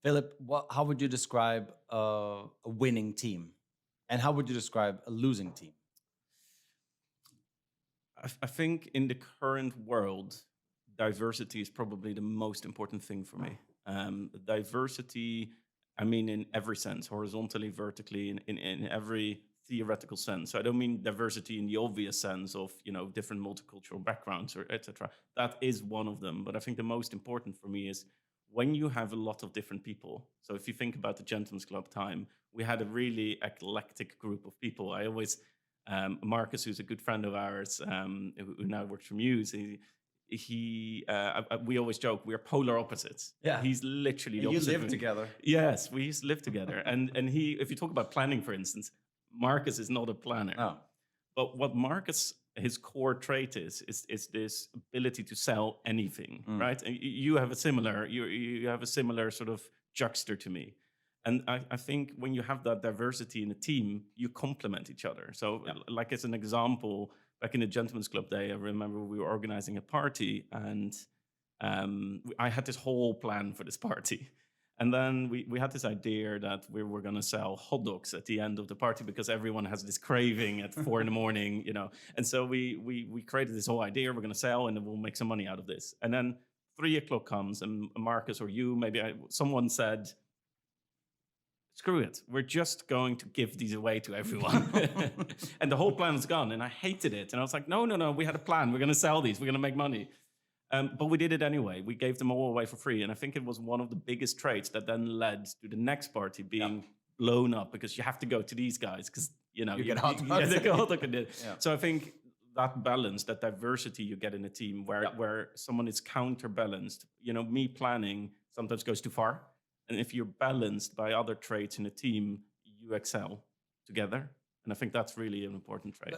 Philip, how would you describe a winning team? And how would you describe a losing team? I think in the current world, diversity is probably the most important thing for me. Diversity, I mean, in every sense, horizontally, vertically, in every theoretical sense. So I don't mean diversity in the obvious sense of, different multicultural backgrounds or etc. That is one of them. But I think the most important for me is when you have a lot of different people. So if you think about the Gentlemen's Club time, we had a really eclectic group of people. I always Marcus, who's a good friend of ours, who now works for Muse, we always joke we're polar opposites. Yeah. He's literally the You opposite. live together. Yes, we used to live together. And if you talk about planning, for instance, Marcus is not a planner. No. But what Marcus, his core trait is this ability to sell anything, right? And you have a similar sort of juxter to me. And I think when you have that diversity in a team, you complement each other. So like as an example, back in the Gentlemen's Club day, I remember we were organizing a party and I had this whole plan for this party. And then we had this idea that we were going to sell hot dogs at the end of the party because everyone has this craving at 4 a.m, And so we created this whole idea, we're going to sell and then we'll make some money out of this. And then 3 o'clock comes and Marcus or you, someone said, screw it, we're just going to give these away to everyone. And the whole plan was gone and I hated it. And I was like, no, we had a plan. We're going to sell these. We're going to make money. But we did it anyway. We gave them all away for free. And I think it was one of the biggest traits that then led to the next party being blown up because you have to go to these guys because, you get hot dog. So I think that balance, that diversity you get in a team where someone is counterbalanced, me planning sometimes goes too far. And if you're balanced by other traits in a team, you excel together. And I think that's really an important trait.